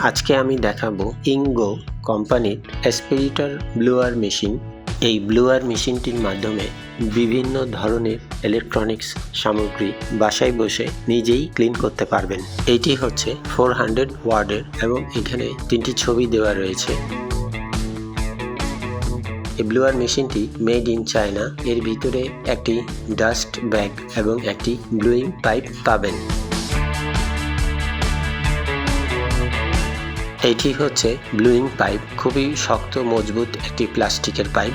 আজকে আমি দেখাবো ইঙ্গো কোম্পানির অ্যাসপিরেটর ব্লোয়ার মেশিন। এই ব্লোয়ার মেশিনটির মাধ্যমে বিভিন্ন ধরনের ইলেকট্রনিক্স সামগ্রী বাসায় বসে নিজেই ক্লিন করতে পারবেন। এটি হচ্ছে 400 ওয়াটের এবং এখানে 3টি ছবি দেওয়া রয়েছে। এই ব্লোয়ার মেশিনটি মেড ইন চায়না। এর ভিতরে একটি ডাস্ট ব্যাগ এবং একটি ব্লোয়িং পাইপ পাবেন। এটি হচ্ছে ব্লোয়িং পাইপ, খুবই শক্ত মজবুত একটি প্লাস্টিকের পাইপ।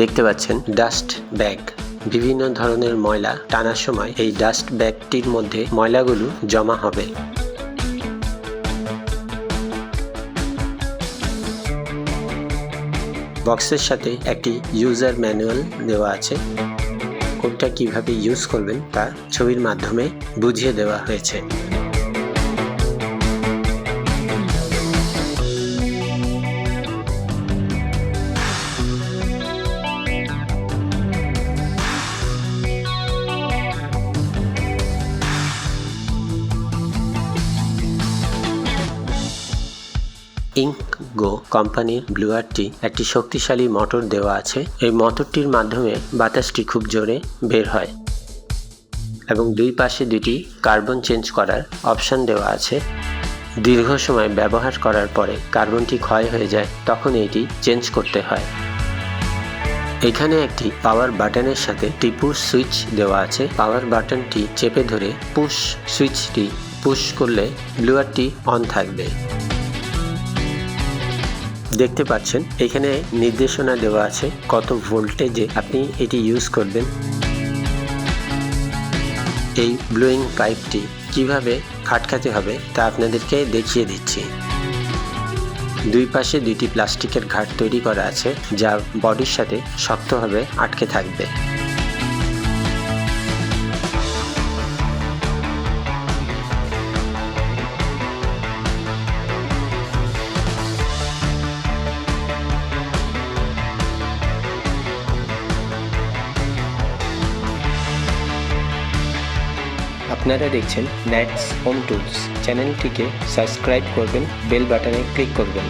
দেখতে পাচ্ছেন ডাস্ট ব্যাগ। বিভিন্ন ধরনের ময়লা টানার সময় এই ডাস্ট ব্যাগটির মধ্যে ময়লাগুলো জমা হবে। বক্সের সাথে একটি ইউজার ম্যানুয়াল দেওয়া আছে। কোনটা কিভাবে ইউজ করবেন তা ছবির মাধ্যমে বুঝিয়ে দেওয়া হয়েছে। ইঙ্গো কোম্পানির ব্লোয়ারটি একটি শক্তিশালী মোটর দেওয়া আছে। এই মোটরটির মাধ্যমে বাতাসটি খুব জোরে বের হয় এবং দুই পাশে দুটি কার্বন চেঞ্জ করার অপশন দেওয়া আছে। দীর্ঘ সময় ব্যবহার করার পরে কার্বনটি ক্ষয় হয়ে যায়, তখন এটি চেঞ্জ করতে হয়। এখানে একটি পাওয়ার বাটনের সাথে একটি পুশ সুইচ দেওয়া আছে। পাওয়ার বাটনটি চেপে ধরে পুশ সুইচটি পুশ করলে ব্লোয়ারটি অন থাকবে। দেখতে পাচ্ছেন এখানে নির্দেশনা দেওয়া আছে কত ভোল্টেজে আপনি এটি ইউজ করবেন। এই ব্লোয়িং পাইপটি কিভাবে খাটকাতে হবে তা আপনাদেরকে দেখিয়ে দিচ্ছি। দুই পাশে দুইটি প্লাস্টিকের ঘাট তৈরি করা আছে, যা বডির সাথে শক্তভাবে আটকে থাকবে। আপনারা দেখছেন ন্যাটস হোম টুলস। চ্যানেলটিকে সাবস্ক্রাইব করবেন, বেল বাটনে ক্লিক করবেন।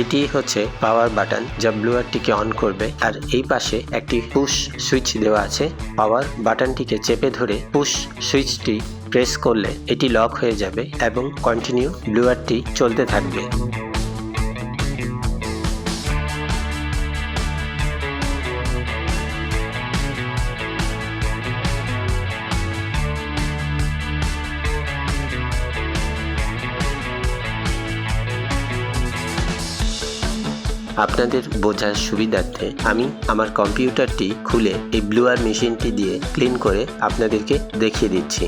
এটি হচ্ছে পাওয়ার বাটন যা ব্লোয়ারটিকে অন করবে, আর এই পাশে একটি পুশ সুইচ দেওয়া আছে। পাওয়ার বাটনটিকে চেপে ধরে পুশ সুইচটি প্রেস করলে এটি লক হয়ে যাবে এবং কন্টিনিউ ব্লোয়ারটি চলতে থাকবে। আপনাদের বোঝার সুবিধার্থে আমি আমার কম্পিউটারটি খুলে এই ব্লোয়ার মেশিনটি দিয়ে ক্লিন করে আপনাদেরকে দেখিয়ে দিচ্ছি।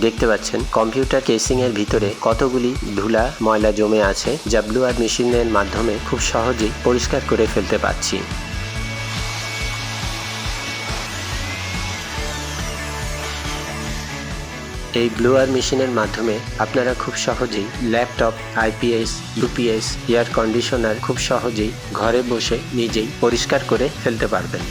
দেখতে পাচ্ছেন কম্পিউটার কেসিং এর ভিতরে কতগুলি ধুলা ময়লা জমে আছে, যা ব্লোয়ার মেশিনের মাধ্যমে খুব সহজেই পরিষ্কার করে ফেলতে পারছি। এই ব্লোয়ার মেশিনের মাধ্যমে আপনারা খুব সহজেই laptop, IPS, UPS, air conditioner খুব সহজেই ঘরে বসে নিজেই পরিষ্কার করে ফেলতে পারবেন।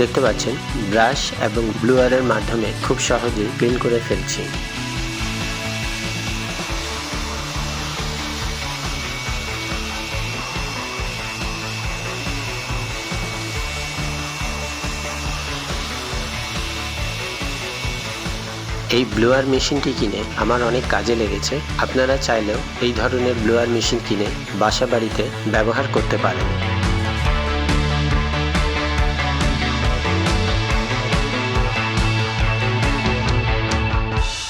দেখতে পাচ্ছেন ব্রাশ এবং ব্লোয়ারের মাধ্যমে খুব সহজেই ক্লিন করে ফেলছি। এই ব্লোয়ার মেশিনটি কিনে আমার অনেক কাজে লেগেছে। আপনারা চাইলেও এই ধরনের ব্লোয়ার মেশিন কিনে বাসা বাড়িতে ব্যবহার করতে পারেন।